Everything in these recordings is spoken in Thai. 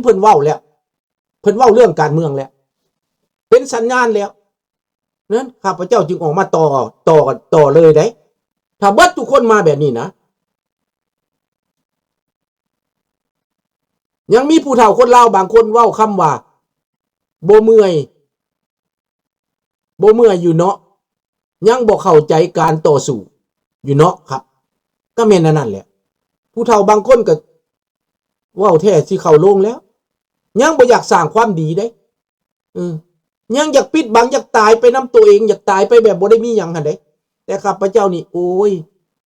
เพิ่นเว้าแล้วเพิ่นเว้าเรื่องการเมืองแล้วเป็นสัญญาณแล้วนั้นข้าพเจ้าจึงออกมาต่อเลยได้ถ้าเบิดทุกคนมาแบบนี้นะยังมีผู้เฒ่าคนลาวบางคนเว้าคำว่าบ่เมื่อยอยู่เนาะยังบ่เข้าใจการต่อสู้อยู่เนาะครับก็แม่นนั่นแหละผู้เฒ่าบางคนก็เว้าแท้สิเข้าลงแล้วยังบ่อยากสร้างความดีได้ยังอยากปิดบังอยากตายไปนำตัวเองอยากตายไปแบบบ่ได้มีหยังหั่นเด้แต่ข้าพเจ้านี่โอ้ย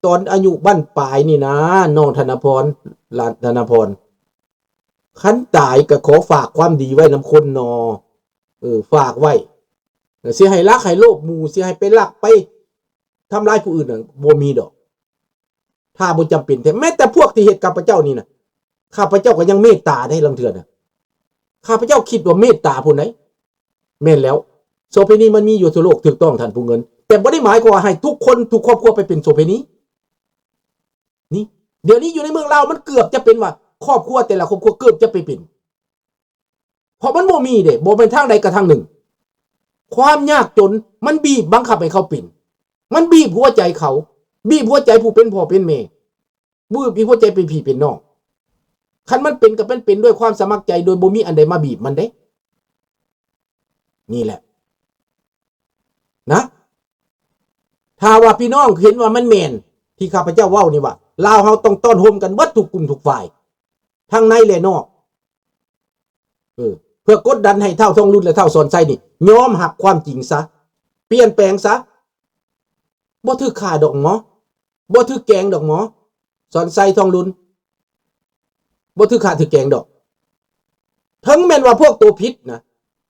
ตอนอายุบั้นปลายนี่นะน้องธนพรหลานธนพรคันตายก็ขอฝากความดีไว้นำคนนอฝากไว้สิให้รักให้โลภหมู่สิให้ไปลักไปทำลายผู้อื่นน่ะบ่มีดอกถ้าบ่จำเป็นแต่แม้แต่พวกที่เฮ็ดกับพระเจ้านี่น่ะข้าพเจ้าก็ยังเมตตาได้ลังเทื่อน่ะข้าพเจ้าคิดว่าเมตตาผู้ใดแม่นแล้วโสเภณีมันมีอยู่ทั่วโลกถูกต้องท่านผู้เงินแต่บ่ได้หมายความว่าให้ทุกคนทุกครอบครัวไปเป็นโสเภณีนี่เดี๋ยวนี้อยู่ในเมืองลาวมันเกือบจะเป็นว่าครอบครัวแต่ละครอบครัวเกือบจะไปเป็นเพราะมันบ่มีเด้บ่เป็นทางใดก็ทางหนึ่งความยากจนมันบีบบังคับให้เขาเป็นมันบีบหัวใจเขาบีบหัวใจผู้เป็นพ่อเป็นแม่บีบหัวใจเป็นพี่เป็นน้องคันมันเป็นก็เป็นด้วยความสมัครใจโดยบ่มีอันใดมาบีบมันเด้นี่แหละนะถ้าว่าพี่น้องเห็นว่ามันแม่นที่ข้าพเจ้าเว้านี่ว่าลาวเฮาต้องต้อนโฮมกันเบิดทุกกลุ่มทุกฝ่ายทั้งในและนอกเพื่อกดดันให้เท่าทองรุ่นและเท่าสอนไส้นี่ยอมหักความจริงซะเปลี่ยนแปลงซะบ่ถือข่าดอกหมอบ่ถือแกงดอกหมอสอนไส้ทองรุ่นบ่ถือข่าถือแกงดอกถึงแม้นว่าพวกตัวผิดนะ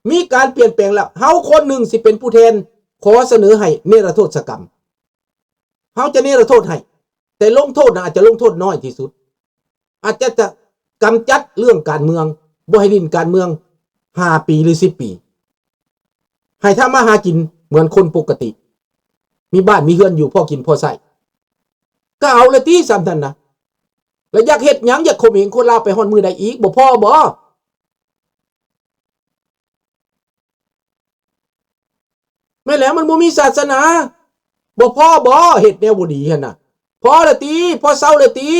มีการเปลี่ยนแปลงแล้วเฮาคนหนึ่งสิเป็นผู้แทนขอเสนอให้เนรโทษกรรมเฮาจะเนรโทษให้แต่ลงโทษนะอาจจะลงโทษน้อยที่สุดอาจจะกำจัดเรื่องการเมืองบ่ให้ลิ้นการเมือง5 ปีหรือ10 ปีให้ทำมาหากินเหมือนคนปกติมีบ้านมีเรือนอยู่พอกินพอใช้ก็เอาละที่ซ้ำนั่นนะแล้วอยากเฮ็ดหยังอยากข่มเหงคนลาวไปฮอดมือใดอีกบ่พอบ่แม่แล้วมันบ่มีศาสนาบ่พอบ่เฮ็ดแนวบ่ดีหั่นน่ะพอละติพอเซาละติ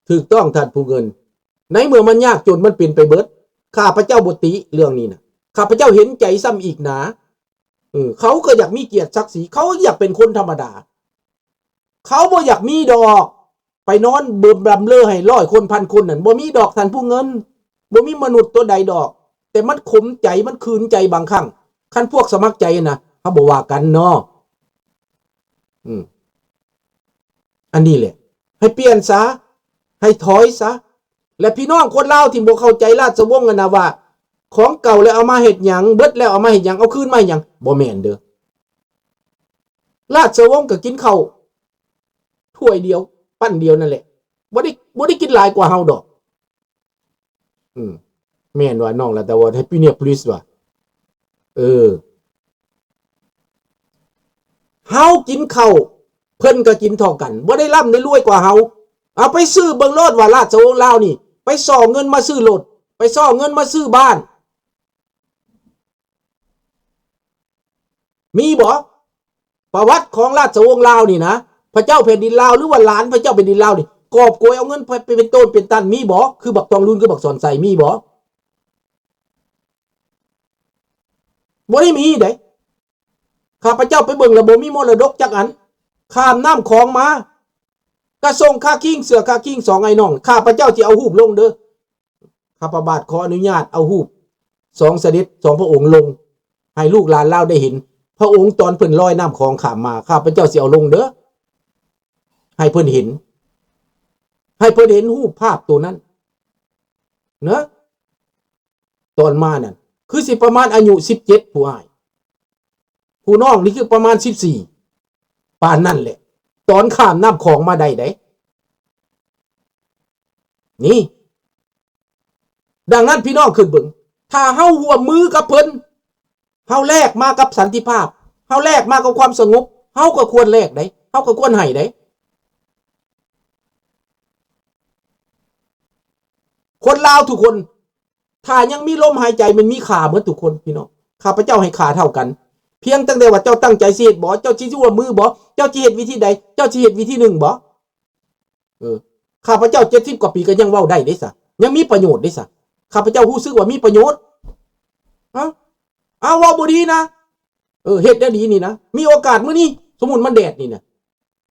ถูกต้องท่านผู้เงินในเมื่อมันยากจนมันเป็นไปเบิดข้าพเจ้าบ่ติเรื่องนี้น่ะข้าพเจ้าเห็นใจซ้ำอีกนะเขาก็อยากมีเกียรติศักดิ์ศรีเขาอยากเป็นคนธรรมดาเขาบ่อยากมีดอกไปนอนเบิ่มบำเลอให้100 คน1,000 คนนั่นบ่มีดอกท่านผู้เงินบ่มีมนุษย์ตัวใดดอกแต่มันขมใจมันคืนใจบางครั้งคันพวกสมัครใจนะเขาบอกว่ากันเนาะอันนี้แหละให้เปลี่ยนซะให้ถอยซะและพี่น้องคนลาวที่บ่เข้าใจราชวงศ์นะว่าของเก่าแล้วเอามาเฮ็ดหยังเบิดแล้วเอามาเฮ็ดหยังเอาคืนมาหยังบ่แม่นเด้อราชวงศ์ก็กินข้าวถ้วยเดียวปั้นเดียวนั่นแหละบ่ได้กินหลายกว่าเฮาดอกแม่นว่าน้องละแต่ว่าให้พี่เนี่ยพลีสว่าเฮากินข้าวเพิ่นก็กินเท่ากันบ่ได้ร่ำได้รวยกว่าเฮาเอาไปซื้อเบิ่งโลดว่าราชวงศ์ลาวนี่ไปซ่อเงินมาซื้อรถไปซ่อเงินมาซื้อบ้านมีบ่ประวัติของราชวงศ์ลาวนี่นะพระเจ้าแผ่นดินลาวหรือว่าหลานพระเจ้าแผ่นดินลาวนี่กอบโกยเอาเงินไปเป็นต้นเป็นตันมีบ่คือบักทองรุ่นคือบักสอนใส่มีบ่ได้มีเด้ข้าพเจ้าไปเบิ่งแล้วบ่มีมรดกจักอันข้ามน้ำคลองมากระส่งค่าคิงเสือค่าคิง2ไอ้น้องข้าพเจ้าสิเอารูปลงเด้อข้าพระบาทขออนุญาตเอารูป2เสด็จ2พระองค์ลงให้ลูกหลานลาวได้เห็นพระองค์ตอนเพิ่นลอยน้ำคลองข้ามมาข้าพเจ้าสิเอาลงเด้อให้เพิ่นเห็นรูปภาพตัวนั้นเนอะตอนมานั่นคือสิประมาณอายุ17ผู้อ้ายผู้น้องนี่คือประมาณ14ป่านนั่นแหละตอนข้ามน้ำคลองมาได้นี่ดังนั้นพี่น้องขึ้นเบิ่งถ้าเฮาร่วมมือกับเพิ่นเฮาแลกมากับสันติภาพเฮาแลกมากับความสงบเฮาก็ควรแลกได้เฮาก็ควรให้ได้ คนลาวทุกคนถ้ายังมีลมหายใจมันมีค่าเหมือนทุกคนพี่น้องข้าพเจ้าให้ค่าเท่ากันเพียงตั้งแต่ว่าเจ้าตั้งใจสิเฮ็ดบ่เจ้าสิยั่วมือบ่เจ้าสิเฮ็ดวิธีใดเจ้าสิเฮ็ดวิธีหนึ่งบ่ข้าพเจ้า70กว่าปีก็ยังเว้าได้เด้ซะยังมีประโยชน์เด้ซะข้าพเจ้ารู้สึกว่ามีประโยชน์เว้าบ่ดีนะเฮ็ดได้ดีนี่นะมีโอกาสมื้อนี้สมมุติมันแดดนี่นะ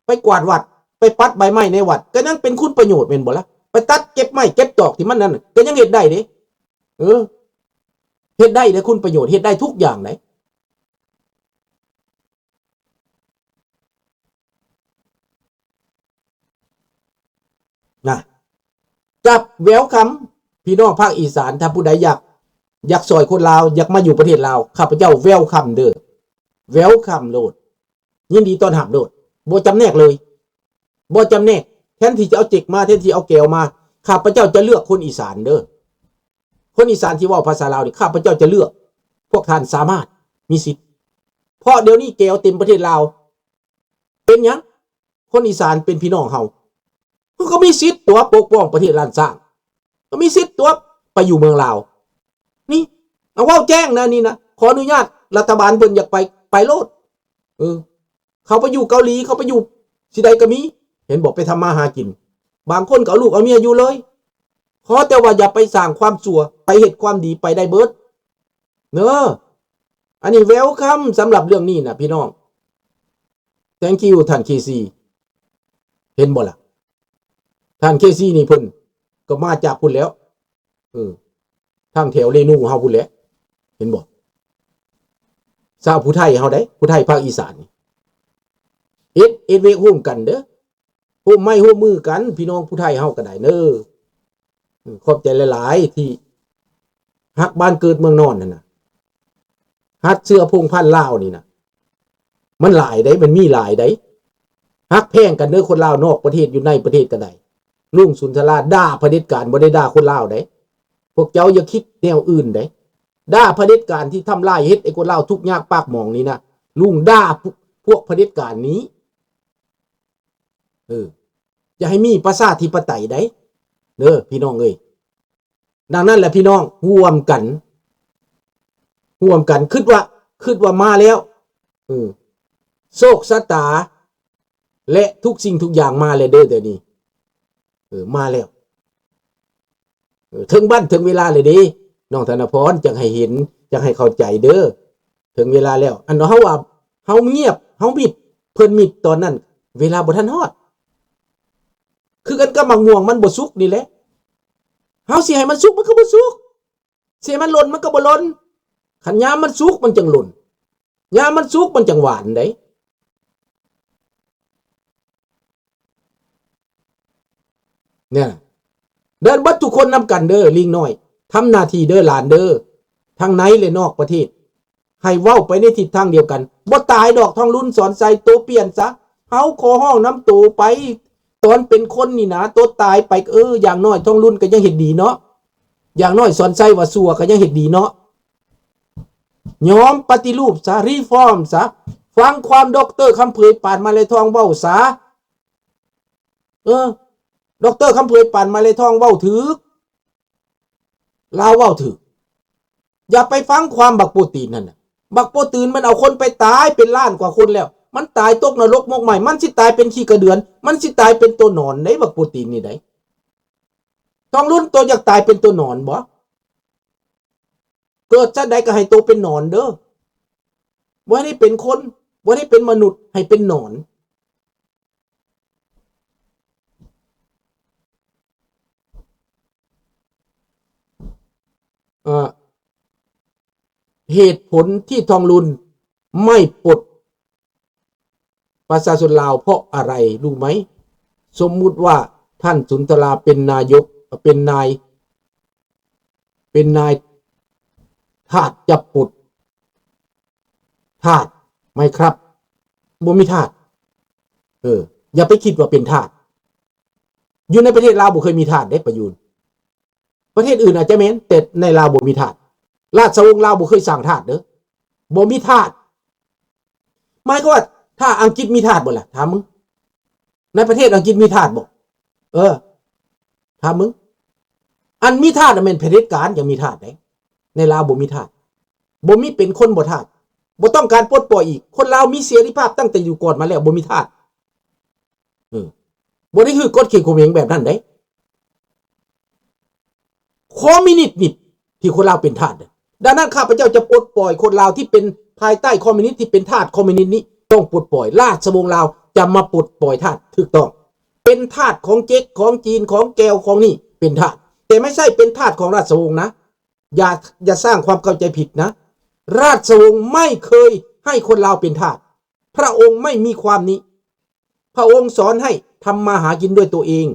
ไปกวาดวัดไปปัดใบไม้ในวัดก็ยังเป็นคุณประโยชน์แม่นบ่ล่ะไปตัดเก็บไม้เก็บตอกที่มันนั่นก็ยังเฮ็ดได้เด้เฮ็ดได้เด้คุณประโยชน์เฮ็ดได้ทุกอย่างไหนนะจับแววคำพี่น้องภาคอีสานถ้าผู้ใดอยากซอยคนลาวอยากมาอยู่ประเทศลาวข้าพเจ้าแววคำเด้อแววคำโลดยินดีต้อนรับโลดบ่จำแนกเลยบ่จำแนกแทนที่จะเอาเจกมาแทนที่เอาแก้วมาข้าพเจ้าจะเลือกคนอีสานเด้อคนอีสานที่เว้าภาษาลาวนี่ข้าพเจ้าจะเลือกพวกท่านสามารถมีสิทธิ์เพราะเดี๋ยวนี้แก้วเต็มประเทศลาวเป็นหยังคนอีสานเป็นพี่น้องเฮาก็มีสิทธิ์ตัวปกป้องประเทศล้านสร้างก็มีสิทธิ์ตัวไปอยู่เมืองลาวนี่เอาว่าแจ้งนะนี่นะขออนุญาตรัฐบาลเพิ่นอยากไปโลดเขาไปอยู่เกาหลีเขาไปอยู่สิใดก็มีเห็นบอกไปทำมาหากินบางคนก็เอาลูกเอาเมียอยู่เลยขอแต่ว่าอย่าไปสร้างความชั่วไปเฮ็ดความดีไปได้เบิดเนอะอันนี้เวลคัมสำหรับเรื่องนี้นะพี่น้อง thank you ท่านเคซีเห็นบ่ล่ะท่านเคซีนี่เพิ่นก็มาจากพุ่นแล้วทางแถวเรนูเฮาพุ่นแหละเห็นบ่ชาวผู้ไทยเฮาได้ผู้ไทยภาคอีสานเฮ็ดเวกร่วมกันเด้อร่วมไม้ร่วมมือกันพี่น้องผู้ไทยเฮาก็ได้เด้อขอบใจหลายๆที่ฮักบ้านเกิดเมืองนอนนั่นน่ะฮักเสื้อพงพันลาวนี่น่ะมันหลายได้มันมีหลายได้ฮักแพงกันเด้อคนลาวนอกประเทศอยู่ในประเทศก็ได้ลุงสุนทราด่าเผด็จการบ่ได้ด่าคนลาวได้พวกเจ้าอย่าคิดแนวอื่นได้ด่าเผด็จการที่ทำลายเฮ็ดไอ้คนลาวทุกข์ยากปากหมองนี่นะลุงด่าพวกเผด็จการนี้จะให้มีประชาธิปไตยได้เด้อพี่น้องเอ้ยดังนั้นแหละพี่น้องร่วมกันคิดว่ามาแล้วโชคชะตาและทุกสิ่งทุกอย่างมาแล้วเด้อเดี๋ยวนี้มาแล้วถึงบ้านถึงเวลาเลยดิน้องธนพรจังให้เห็นจังให้เข้าใจเด้อถึงเวลาแล้วอันเฮาว่าเฮาเงียบเฮามิดเพิ่นมิดตอนนั้นเวลาบ่ทันฮอดคือกันกับมังม่วงมันบ่สุกนี่แหละเฮาสิให้มันสุกมันก็บ่สุกสิให้มันหล่นมันก็บ่หล่นคันยามมันสุกมันจังหล่นยามมันสุกมันจังหวานได้เนี่ยเดินบัดทุกคนนำกันเด้อลิงน้อยทำหน้าที่เด้อหลานเด้อทั้งในและนอกประเทศให้เว้าไปในทิศทางเดียวกันบ่ตายดอกทองรุ่นสอนใส่ตัวเปลี่ยนซะเฮาขอห้องน้ำตัวไปตอนเป็นคนนี่นะตัวตายไปอย่างน้อยทองรุ่นก็ยังเห็นดีเนาะอย่างน้อยสอนใส่ว่าสัวก็ยังเห็นดีเนาะยอมปฏิรูปซะรีฟอร์มซะฟังความด็อกเตอร์คำเผยปานมาเลยทองเว้าซะด็อกเตอร์คำเผยปานมาเลยทองเว้าถึกลาวเว้าถึกอย่าไปฟังความบักโปรตีนนั่นน่ะบักโปรตีนมันเอาคนไปตายเป็นล้านกว่าคนแล้วมันตายตกนรกมกใหม่มันสิตายเป็นขี้กระเดือนมันสิตายเป็นตัวหนอนไหนบักโปรตีนนี่ได้ทองรุ่นตัวอยากตายเป็นตัวหนอนบ่เกิดชาติใดก็ให้ตัวเป็นหนอนเด้อบ่ให้เป็นคนบ่ให้เป็นมนุษย์ให้เป็นหนอนเหตุผลที่ทองรุ่นไม่ปลดประชาชนลาวเพราะอะไรรู้ไหมสมมุติว่าท่านสุนทราเป็นนายกเป็นนายทาสจะปลดทาสไหมครับบ่มีทาสอย่าไปคิดว่าเป็นทาสอยู่ในประเทศลาวบ่เคยมีทาสได้ประยุนประเทศอื่นอาจจะแม่นแต่ในลาวบ่มีทาสราชวงศ์ลาวบ่เคยสร้างทาสเด้อบ่มีทาสหมายก็ว่าถ้าอังกฤษมีทาสบ่ล่ะถามมึงในประเทศอังกฤษมีทาสบ่ถามมึง อันมีทาสแม่นเผด็จการยังมีทาสได้ในลาวบ่มีทาสบ่มีเป็นคนบ่ทาสบ่ต้องการปลดปล่อยอีกคนลาวมีเสรีภาพตั้งแต่อยู่ก่อนมาแล้วบ่มีทาสบ่ได้คือกฎเขตข่มเหงแบบนั้นได้คอมมิวนิสต์นี่ที่คนลาวเป็นทาสดังนั้นข้าพเจ้าจะปลดปล่อยคนลาวที่เป็นภายใต้คอมมิวนิสต์ที่เป็นทาสคอมมิวนิสต์นี้ต้องปลดปล่อยราชวงศ์ลาวจะมาปลดปล่อยทาสถูกต้องเป็นทาสของเจ๊กของจีนของแก้วของนี่เป็นทาสแต่ไม่ใช่เป็นทาสของราชวงศ์นะอย่าสร้างความเข้าใจผิดนะราชวงศ์ไม่เคยให้คนลาวเป็นทาสพระองค์ไม่มีความนี้พระองค์สอนให้ทำมาหากินด้วยตัวเอง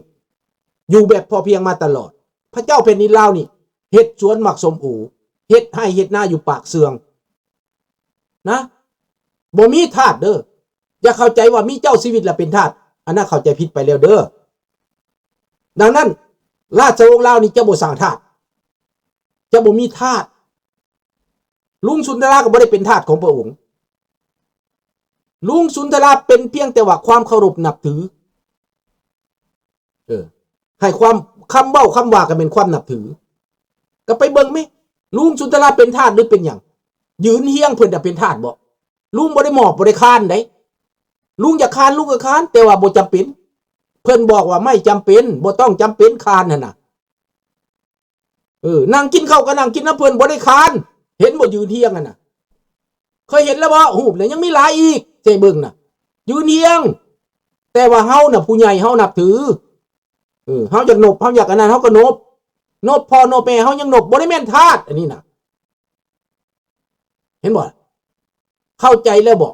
อยู่แบบพอเพียงมาตลอดพระเจ้าแผ่นดินลาวนี่เฮ็ดสวนหมักสมอูเฮ็ดให้เฮ็ดหน้าอยู่ปากเสืองนะบ่มีทาสเด้ออย่าเข้าใจว่ามีเจ้าชีวิตละเป็นทาสอันนั้นเข้าใจผิดไปแล้วเด้อดังนั้นราชวงศ์ลาวนี่จะบ่สร้างทาสจะบ่มีทาสลุงสุนทราก็บ่ได้เป็นทาสของพระองค์ลุงสุนทราเป็นเพียงแต่ว่าความเคารพนับถือให้ความคำเว้าคำว่ากันเป็นความนับถือก็ไปเบิ่งมั้ยลุงสุนทราเป็นทาสหรือเป็นหยังยืนเฮียงเพิ่นจะเป็นทาสบ่ลุงบ่ได้มอบบ่ได้ค้านได้ลุงอยากค้านลุงก็ค้านแต่ว่าบ่จำเป็นเพิ่นบอกว่าไม่จำเป็นบ่ต้องจำเป็นค้านนั่นน่ะนั่งกินข้าวก็นั่งกินน้ำเพิ่นบ่ได้ค้านเห็นบ่ยืนเฮียงกันน่ะเคยเห็นแล้วบ่หูบแล้วยังมีหลายอีกเจเบิ่งน่ะยืนเฮียงแต่ว่าเฮาน่ะผู้ใหญ่เฮานับถือเฮาอยากนบเฮาอยากอันนั้นเฮาก็นบพ่อนบแม่เฮายังนบบ่ได้แม่นทาสอันนี้น่ะเห็นบ่เข้าใจแล้วบ่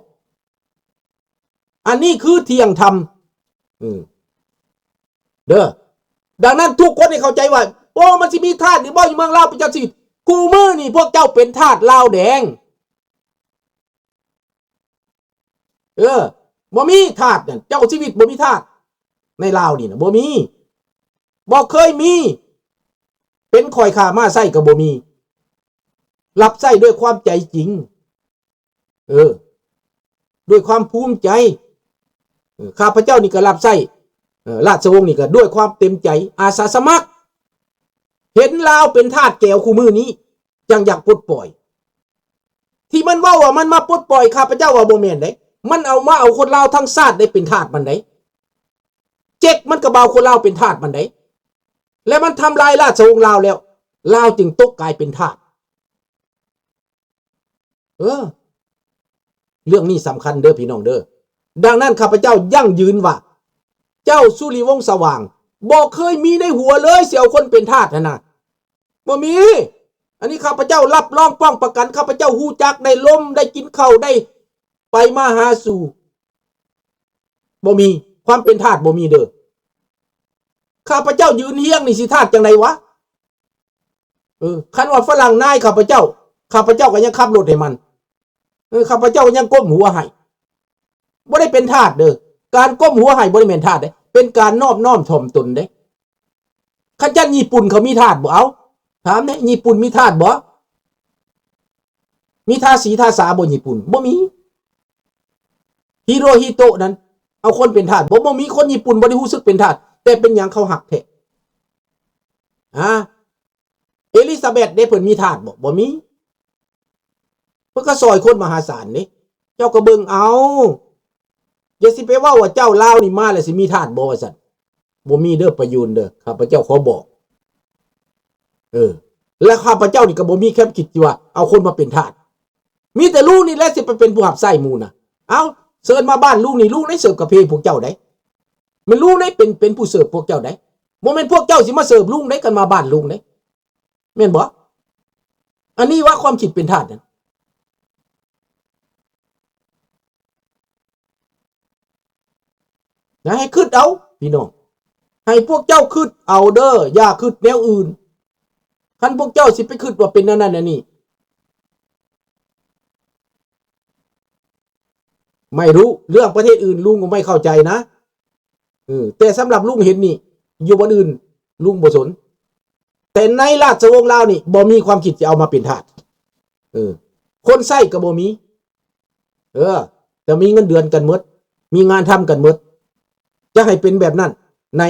อันนี้คือเที่ยงธรรมเด้อดังนั้นทุกคนให้เข้าใจว่าโอ้มันสิมีทาสหรือบ่อยู่เมืองลาวเป็นจังซี่กูมื้อนี่พวกเจ้าเป็นทาสลาวแดงบ่มีทาสนั่นเจ้าชีวิตบ่มีทาสในลาวนี่นะบ่มีบ่เคยมีเป็นข่อยข้ามาใส่ก็บ่มีรับใส่ด้วยความใจจริงด้วยความภูมิใจข้าพเจ้านี่ก็รับใส่ราชวงศ์นี่ก็ด้วยความเต็มใจอาสาสมัครเห็นลาวเป็นทาสแก้วคู่มือนี้จังอยากปลดปล่อยที่มันว่ามันมาปลดปล่อยข้าพเจ้าว่าบ่แม่นเด้มันเอาคนลาวทั้งชาติได้เป็นทาสมันได้เจ๊กมันก็เบาคนลาวเป็นทาสมันได้และมันทำลายราชวงศ์ลาวแล้วลาวจึงตกกลายเป็นทาสเรื่องนี้สำคัญเด้อพี่น้องเด้อดังนั้นข้าพเจ้ายั่งยืนว่าเจ้าสุริวงศ์สว่างบ่เคยมีในหัวเลยเสี่ยวคนเป็นทาสนะบ่มีอันนี้ข้าพเจ้ารับรองป้องประกันข้าพเจ้าฮู้จักได้ล้มได้กินข้าวได้ไปมาหาสู่บ่มีความเป็นทาสบ่มีเด้อข้าพเจ้ายืนเฮียงนี่สิทาสจังไดวะคันว่าฝรั่งนายข้าพเจ้าก็ยังขับรถให้มันข้าพเจ้าก็ยังก้มหัวให้บ่ได้เป็นทาสเด้อการก้มหัวให้บ่ได้แม่นทาสเด้เป็นการนอบน้อมถ่อมตนเด้คันจังญี่ปุ่นเขามีทาสบ่เอาถามแน่ญี่ปุ่นมีทาสบ่มีทาสีทาสาบ่ญี่ปุ่นบ่มีฮิโรฮิโตะนั้นเอาคนเป็นทาสบ่มีคนญี่ปุ่นบ่ได้รู้สึกเป็นทาสแต่เป็นหยังเขาหักแท้เอลิซาเบธได้เพิ่นมีทาสบ่มีเพิ่นก็ซอยคนมหาศาลนี่เจ้าก็เบิ่งเอาอย่าสิไปว่าเจ้าลาวนี่มาแล้วสิมีทาสบ่ว่าซั่นบ่มีเด้อประยูนเด้อข้าพเจ้าขอบอกและข้าพเจ้านี่ก็บ่มีแค่คิดว่าเอาคนมาเป็นทาสมีแต่ลูกนี่แหละสิไปเป็นผู้รับใช้หมู่น่ะเอาเชิญมาบ้านลูกนี่ลูกได้เสิร์ฟกาแฟพวกเจ้าได้มันลูกได้เป็นผู้เสิร์ฟพวกเจ้าได้บ่แม่นพวกเจ้าสิมาเสิร์ฟลุงได้กันมาบ้านลุงได้แม่นบ่อันนี้ว่าความคิดเป็นทาสนั่นนะให้คิดเอาพี่น้องให้พวกเจ้าคิดเอาเด้ออย่าคิดแนวอื่นคันพวกเจ้าสิไปคิดว่าเป็นนั่นนั่นนี่ไม่รู้เรื่องประเทศอื่นลุงก็ไม่เข้าใจนะแต่สำหรับลุงเห็นนี่อยู่บ้านอื่นลุงบ่สนแต่ในราชวงศ์ลาวนี่บ่มีความคิดจะเอามาเป็นทาสคนใช้ก็บ่มีแต่มีเงินเดือนกันหมดมีงานทำกันหมดจะให้เป็นแบบนั้นใน